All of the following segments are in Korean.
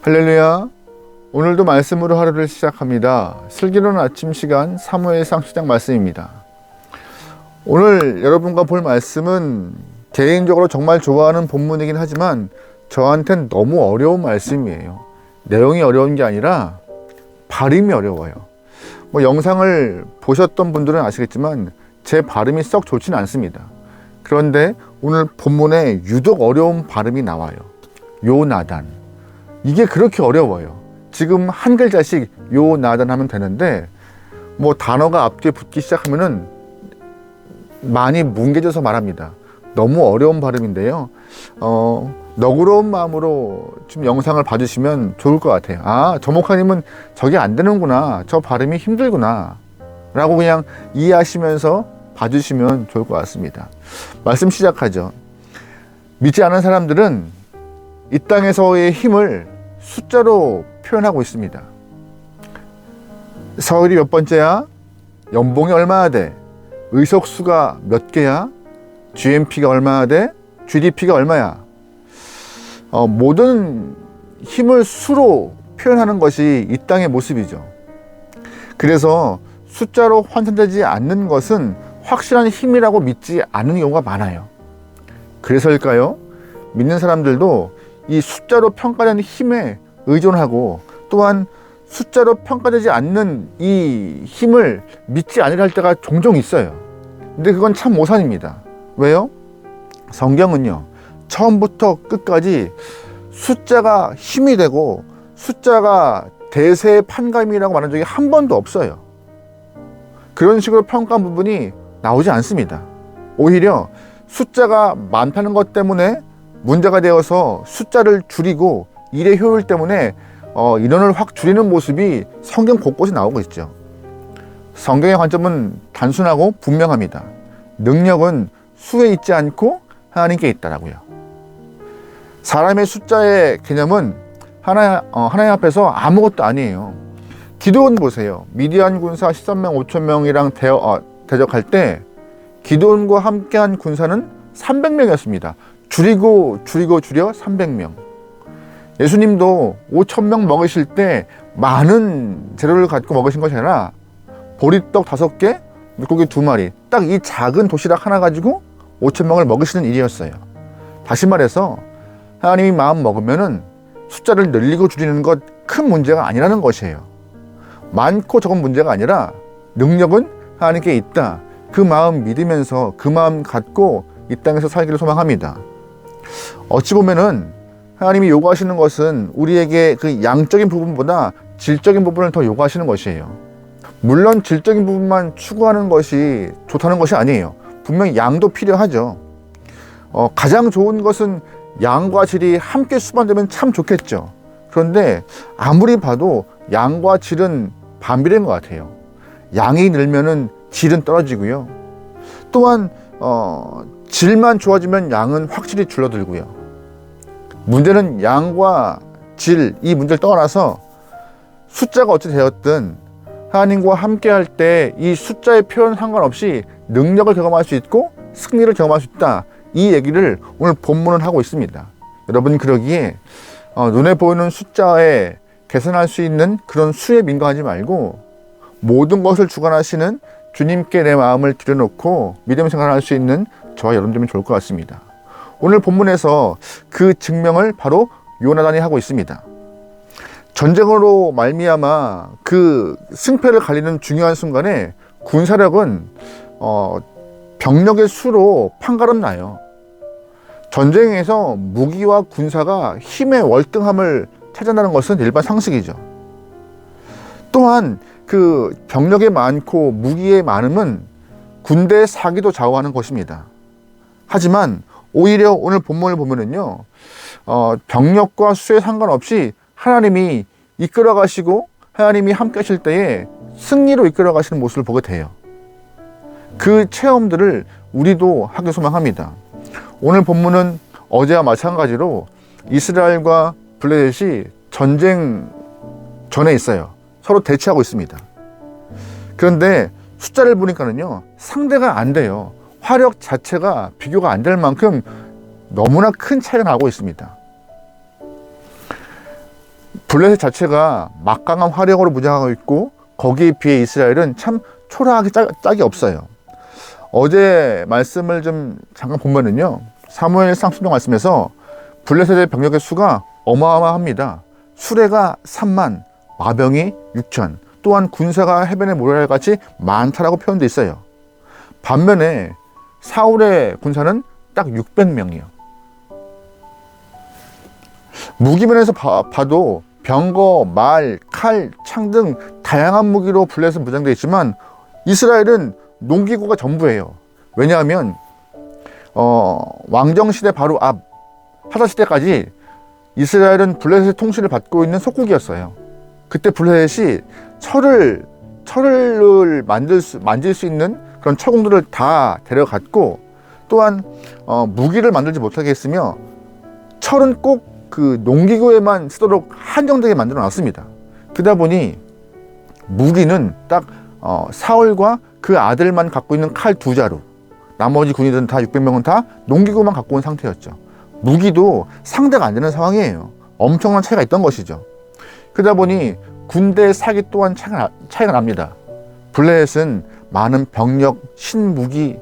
할렐루야. 오늘도 말씀으로 하루를 시작합니다. 슬기로운 아침 시간 사무엘상 10장 말씀입니다. 오늘 여러분과 볼 말씀은 개인적으로 정말 좋아하는 본문이긴 하지만 저한테는 너무 어려운 말씀이에요. 내용이 어려운 게 아니라 발음이 어려워요. 영상을 보셨던 분들은 아시겠지만 제 발음이 썩 좋지는 않습니다. 그런데 오늘 본문에 유독 어려운 발음이 나와요. 요나단. 이게 그렇게 어려워요. 지금 한 글자씩 요나단 하면 되는데 단어가 앞뒤에 붙기 시작하면은 많이 뭉개져서 말합니다. 너무 어려운 발음인데요. 너그러운 마음으로 좀 영상을 봐주시면 좋을 것 같아요. 저 목사님은 저게 안 되는구나. 저 발음이 힘들구나. 라고 그냥 이해하시면서 봐주시면 좋을 것 같습니다. 말씀 시작하죠. 믿지 않은 사람들은 이 땅에서의 힘을 숫자로 표현하고 있습니다. 서울이 몇 번째야? 연봉이 얼마나 돼? 의석수가 몇 개야? GNP가 얼마나 돼? GDP가 얼마야? 모든 힘을 수로 표현하는 것이 이 땅의 모습이죠. 그래서 숫자로 환산되지 않는 것은 확실한 힘이라고 믿지 않는 경우가 많아요. 그래서일까요? 믿는 사람들도 이 숫자로 평가되는 힘에 의존하고 또한 숫자로 평가되지 않는 이 힘을 믿지 않으려 할 때가 종종 있어요. 근데 그건 참 오산입니다. 왜요? 성경은요, 처음부터 끝까지 숫자가 힘이 되고 숫자가 대세의 판감이라고 말한 적이 한 번도 없어요. 그런 식으로 평가한 부분이 나오지 않습니다. 오히려 숫자가 많다는 것 때문에 문제가 되어서 숫자를 줄이고 일의 효율 때문에 인원을 확 줄이는 모습이 성경 곳곳에 나오고 있죠. 성경의 관점은 단순하고 분명합니다. 능력은 수에 있지 않고 하나님께 있다라고요. 사람의 숫자의 개념은 하나님 앞에서 아무것도 아니에요. 기드온 보세요. 미디안 군사 13명 5천 명이랑 대적할 때 기드온과 함께한 군사는 300명이었습니다. 줄여 300명. 예수님도 5,000명 먹으실 때 많은 재료를 갖고 먹으신 것이 아니라 보리떡 5개, 물고기 2마리, 딱 이 작은 도시락 하나 가지고 5,000명을 먹으시는 일이었어요. 다시 말해서 하나님이 마음 먹으면은 숫자를 늘리고 줄이는 것 큰 문제가 아니라는 것이에요. 많고 적은 문제가 아니라 능력은 하나님께 있다. 그 마음 믿으면서 그 마음 갖고 이 땅에서 살기를 소망합니다. 어찌 보면은 하나님이 요구하시는 것은 우리에게 그 양적인 부분보다 질적인 부분을 더 요구하시는 것이에요. 물론 질적인 부분만 추구하는 것이 좋다는 것이 아니에요. 분명히 양도 필요하죠. 가장 좋은 것은 양과 질이 함께 수반되면 참 좋겠죠. 그런데 아무리 봐도 양과 질은 반비례인 것 같아요. 양이 늘면은 질은 떨어지고요. 또한 질만 좋아지면 양은 확실히 줄어들고요. 문제는 양과 질, 이 문제를 떠나서 숫자가 어찌 되었든 하나님과 함께 할 때 이 숫자의 표현 상관없이 능력을 경험할 수 있고 승리를 경험할 수 있다. 이 얘기를 오늘 본문은 하고 있습니다. 여러분 그러기에 눈에 보이는 숫자에 계산할 수 있는 그런 수에 민감하지 말고 모든 것을 주관하시는 주님께 내 마음을 들여놓고 믿음 생활할 수 있는 저와 여러분들이면 좋을 것 같습니다. 오늘 본문에서 그 증명을 바로 요나단이 하고 있습니다. 전쟁으로 말미암아 그 승패를 가리는 중요한 순간에 군사력은 병력의 수로 판가름 나요. 전쟁에서 무기와 군사가 힘의 월등함을 차지한다는 것은 일반 상식이죠. 또한 그 병력이 많고 무기의 많음은 군대의 사기도 좌우하는 것입니다. 하지만 오히려 오늘 본문을 보면은요, 병력과 수에 상관없이 하나님이 이끌어 가시고 하나님이 함께 하실 때에 승리로 이끌어 가시는 모습을 보게 돼요. 그 체험들을 우리도 하길 소망합니다. 오늘 본문은 어제와 마찬가지로 이스라엘과 블레셋이 전쟁 전에 있어요. 서로 대치하고 있습니다. 그런데 숫자를 보니까는요, 상대가 안 돼요. 화력 자체가 비교가 안 될 만큼 너무나 큰 차이가 나고 있습니다. 블레셋 자체가 막강한 화력으로 무장하고 있고 거기에 비해 이스라엘은 참 초라하게 짝이 없어요. 어제 말씀을 좀 잠깐 보면은요, 사무엘상 순종 말씀에서 블레셋의 병력의 수가 어마어마합니다. 수레가 3만, 마병이 6천, 또한 군사가 해변에 모래알 같이 많다라고 표현되어 있어요. 반면에 사울의 군사는 딱 600명이에요. 무기면에서 봐도 병거, 말, 칼, 창 등 다양한 무기로 블레셋은 무장되어 있지만 이스라엘은 농기구가 전부예요. 왜냐하면 왕정시대 바로 앞 하사시대까지 이스라엘은 블레셋의 통치를 받고 있는 속국이었어요. 그때 블레셋이 철을 만질 수 있는 그런 철공들을 다 데려갔고, 또한 무기를 만들지 못하게 했으며 철은 꼭 그 농기구에만 쓰도록 한정되게 만들어 놨습니다. 그러다 보니 무기는 딱 사울과 그 아들만 갖고 있는 칼 2자루, 나머지 군인들은 다 600명은 다 농기구만 갖고 온 상태였죠. 무기도 상대가 안 되는 상황이에요. 엄청난 차이가 있던 것이죠. 그러다 보니 군대의 사기 또한 차이가 납니다. 블레셋은 많은 병력, 신무기,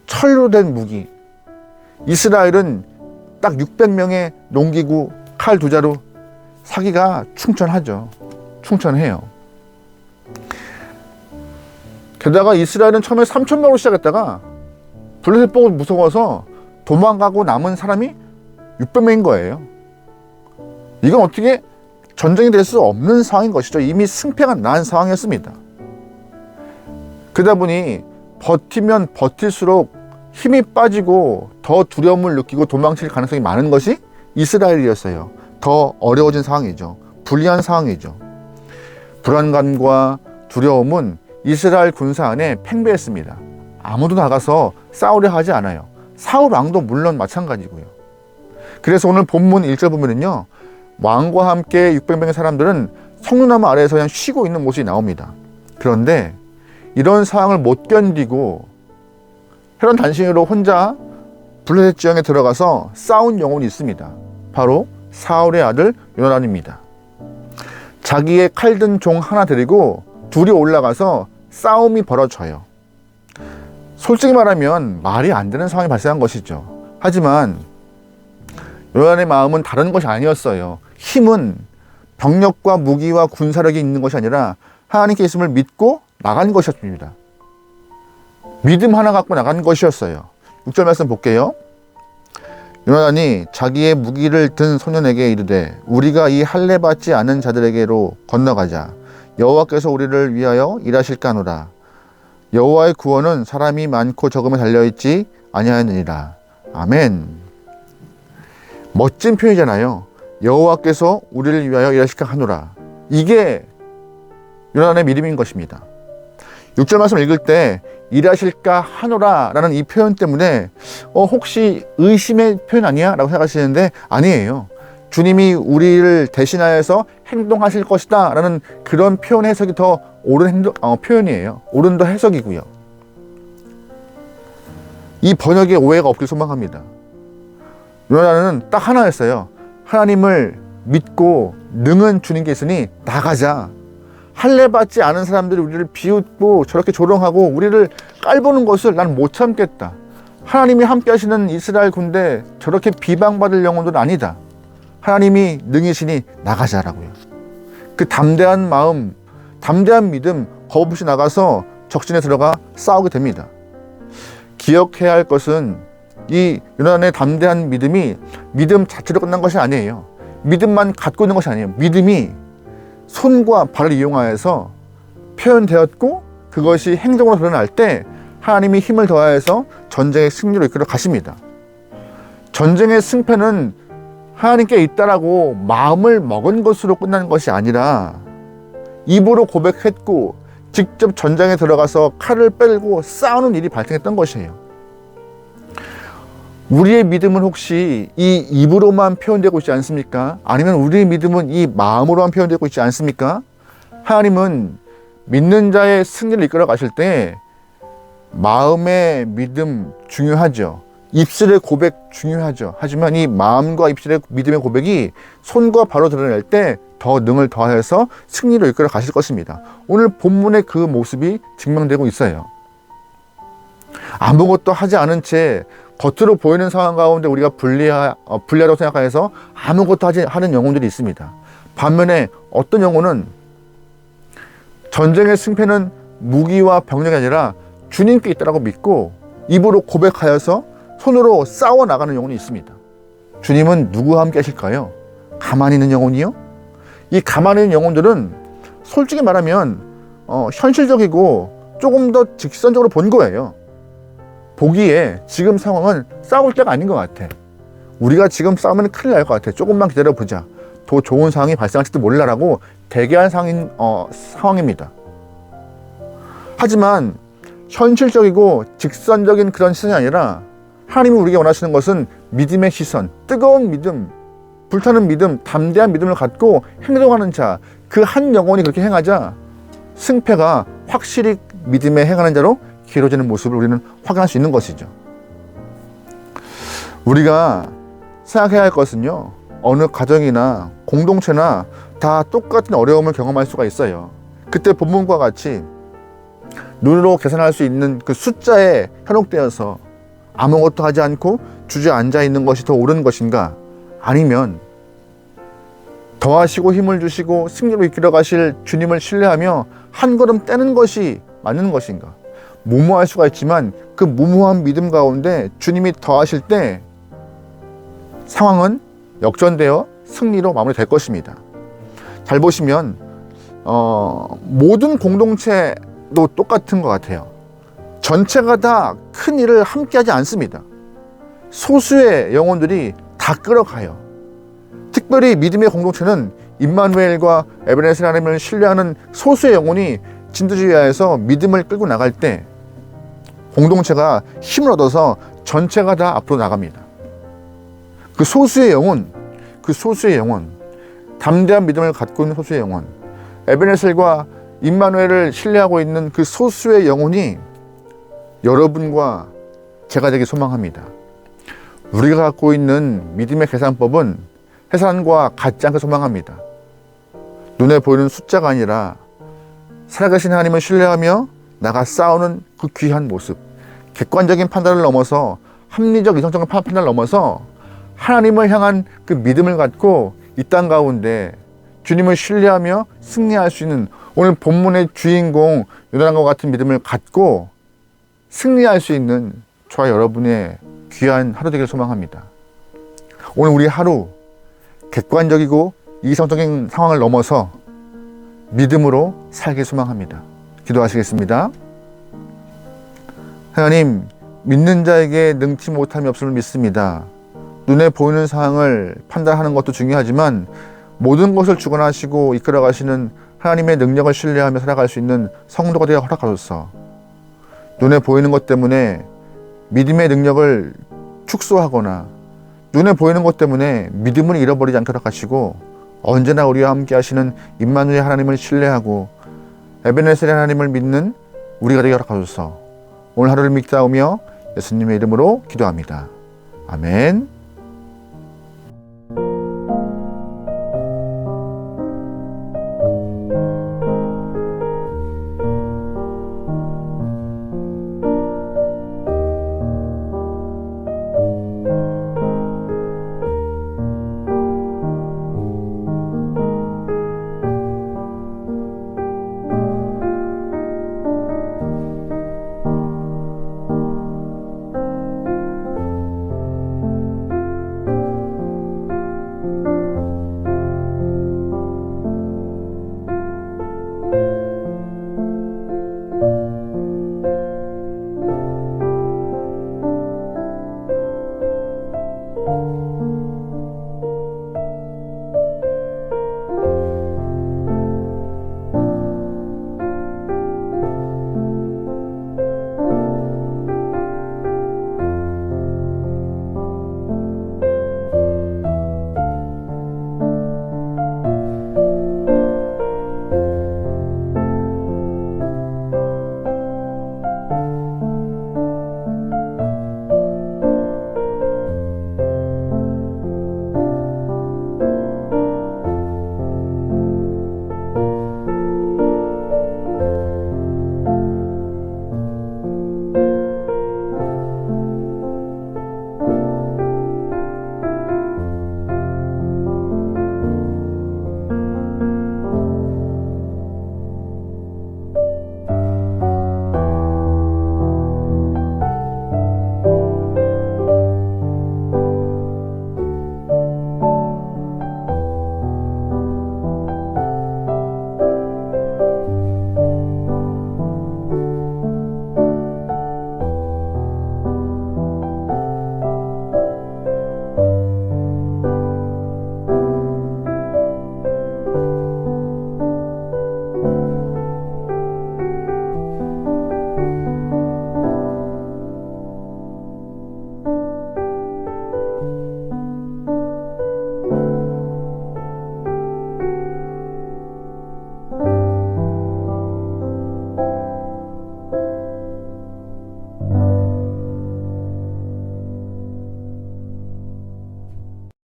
철로 된 무기, 이스라엘은 딱 600명의 농기구, 칼 2자루, 사기가 충천하죠. 충천해요. 게다가 이스라엘은 처음에 3,000명으로 시작했다가 블레셋 보고 무서워서 도망가고 남은 사람이 600명인 거예요. 이건 어떻게 전쟁이 될 수 없는 상황인 것이죠. 이미 승패가 난 상황이었습니다. 그러다 보니 버티면 버틸수록 힘이 빠지고 더 두려움을 느끼고 도망칠 가능성이 많은 것이 이스라엘이었어요. 더 어려워진 상황이죠. 불리한 상황이죠. 불안감과 두려움은 이스라엘 군사 안에 팽배했습니다. 아무도 나가서 싸우려 하지 않아요. 사울 왕도 물론 마찬가지고요. 그래서 오늘 본문 1절 보면은요, 왕과 함께 600명의 사람들은 성류나무 아래에서 그냥 쉬고 있는 모습이 나옵니다. 그런데 이런 상황을 못 견디고 혈연 단신으로 혼자 블레셋 지형에 들어가서 싸운 영혼이 있습니다. 바로 사울의 아들 요나단입니다. 자기의 칼든 종 하나 데리고 둘이 올라가서 싸움이 벌어져요. 솔직히 말하면 말이 안 되는 상황이 발생한 것이죠. 하지만 요나단의 마음은 다른 것이 아니었어요. 힘은 병력과 무기와 군사력이 있는 것이 아니라 하나님께 있음을 믿고 나간 것이었습니다. 믿음 하나 갖고 나간 것이었어요. 6절 말씀 볼게요. 요나단이 자기의 무기를 든 소년에게 이르되 우리가 이 할례 받지 않은 자들에게로 건너가자. 여호와께서 우리를 위하여 일하실까 하노라. 여호와의 구원은 사람이 많고 적음에 달려있지 아니하느니라. 아멘. 멋진 표현이잖아요. 여호와께서 우리를 위하여 일하실까 하노라. 이게 요나단의 믿음인 것입니다. 6절 말씀 읽을 때 일하실까 하노라 라는 이 표현 때문에 혹시 의심의 표현 아니야? 라고 생각하시는데 아니에요. 주님이 우리를 대신하여서 행동하실 것이다 라는 그런 표현 해석이 더 옳은 표현이에요. 옳은 더 해석이고요. 이 번역에 오해가 없길 소망합니다. 요나단은 딱 하나였어요. 하나님을 믿고 능은 주님께 있으니 나가자. 할례 받지 않은 사람들이 우리를 비웃고 저렇게 조롱하고 우리를 깔보는 것을 난 못 참겠다. 하나님이 함께 하시는 이스라엘 군대 저렇게 비방받을 영혼들은 아니다. 하나님이 능이시니 나가자라고요. 그 담대한 마음, 담대한 믿음 겁 없이 나가서 적진에 들어가 싸우게 됩니다. 기억해야 할 것은 이 요나단의 담대한 믿음이 믿음 자체로 끝난 것이 아니에요. 믿음만 갖고 있는 것이 아니에요. 믿음이 손과 발을 이용하여서 표현되었고 그것이 행동으로 드러날 때 하나님이 힘을 더하여서 전쟁의 승리로 이끌어 가십니다. 전쟁의 승패는 하나님께 있다라고 마음을 먹은 것으로 끝나는 것이 아니라 입으로 고백했고 직접 전장에 들어가서 칼을 빼고 싸우는 일이 발생했던 것이에요. 우리의 믿음은 혹시 이 입으로만 표현되고 있지 않습니까? 아니면 우리의 믿음은 이 마음으로만 표현되고 있지 않습니까? 하나님은 믿는 자의 승리를 이끌어 가실 때 마음의 믿음 중요하죠. 입술의 고백 중요하죠. 하지만 이 마음과 입술의 믿음의 고백이 손과 발로 드러낼 때 더 능을 더하여서 승리로 이끌어 가실 것입니다. 오늘 본문의 그 모습이 증명되고 있어요. 아무것도 하지 않은 채 겉으로 보이는 상황 가운데 우리가 불리하다고 생각해서 아무것도 하지 않은 영혼들이 있습니다. 반면에 어떤 영혼은 전쟁의 승패는 무기와 병력이 아니라 주님께 있다고 믿고 입으로 고백하여서 손으로 싸워 나가는 영혼이 있습니다. 주님은 누구와 함께 하실까요? 가만히 있는 영혼이요? 이 가만히 있는 영혼들은 솔직히 말하면 현실적이고 조금 더 직선적으로 본 거예요. 보기에 지금 상황은 싸울 때가 아닌 것 같아. 우리가 지금 싸우면 큰일 날 것 같아. 조금만 기다려보자. 더 좋은 상황이 발생할지도 몰라라고 대기한 상황입니다. 하지만 현실적이고 직선적인 그런 시선이 아니라 하나님이 우리에게 원하시는 것은 믿음의 시선, 뜨거운 믿음, 불타는 믿음, 담대한 믿음을 갖고 행동하는 자, 그 한 영혼이 그렇게 행하자 승패가 확실히 믿음에 행하는 자로 기울어지는 모습을 우리는 확인할 수 있는 것이죠. 우리가 생각해야 할 것은요, 어느 가정이나 공동체나 다 똑같은 어려움을 경험할 수가 있어요. 그때 본문과 같이 눈으로 계산할 수 있는 그 숫자에 현혹되어서 아무것도 하지 않고 주저앉아 있는 것이 더 옳은 것인가? 아니면 더하시고 힘을 주시고 승리로 이끌어 가실 주님을 신뢰하며 한 걸음 떼는 것이 맞는 것인가? 무모할 수가 있지만 그 무모한 믿음 가운데 주님이 더하실 때 상황은 역전되어 승리로 마무리될 것입니다. 잘 보시면 모든 공동체도 똑같은 것 같아요. 전체가 다 큰 일을 함께 하지 않습니다. 소수의 영혼들이 다 끌어가요. 특별히 믿음의 공동체는 임마누엘과 에베네셀 하나님을 신뢰하는 소수의 영혼이 진두지휘하여서 믿음을 끌고 나갈 때 공동체가 힘을 얻어서 전체가 다 앞으로 나갑니다. 그 소수의 영혼, 담대한 믿음을 갖고 있는 소수의 영혼, 에베네셀과 임마누엘을 신뢰하고 있는 그 소수의 영혼이 여러분과 제가 되길 소망합니다. 우리가 갖고 있는 믿음의 계산법은 해산과 같지 않게 소망합니다. 눈에 보이는 숫자가 아니라 살아계신 하나님을 신뢰하며 나가 싸우는 그 귀한 모습, 객관적인 판단을 넘어서 합리적 이성적인 판단을 넘어서 하나님을 향한 그 믿음을 갖고 이 땅 가운데 주님을 신뢰하며 승리할 수 있는 오늘 본문의 주인공 요나단과 같은 믿음을 갖고 승리할 수 있는 저와 여러분의 귀한 하루 되기를 소망합니다. 오늘 우리 하루 객관적이고 이성적인 상황을 넘어서 믿음으로 살길 소망합니다. 기도하시겠습니다. 하나님, 믿는 자에게 능치 못함이 없음을 믿습니다. 눈에 보이는 상황을 판단하는 것도 중요하지만 모든 것을 주관하시고 이끌어가시는 하나님의 능력을 신뢰하며 살아갈 수 있는 성도가 되어 허락하소서. 눈에 보이는 것 때문에 믿음의 능력을 축소하거나 눈에 보이는 것 때문에 믿음을 잃어버리지 않게 허락하시고 언제나 우리와 함께 하시는 임마누엘 하나님을 신뢰하고 에베네셀 하나님을 믿는 우리가 되게 허락하소서. 오늘 하루를 믿사오며 예수님의 이름으로 기도합니다. 아멘.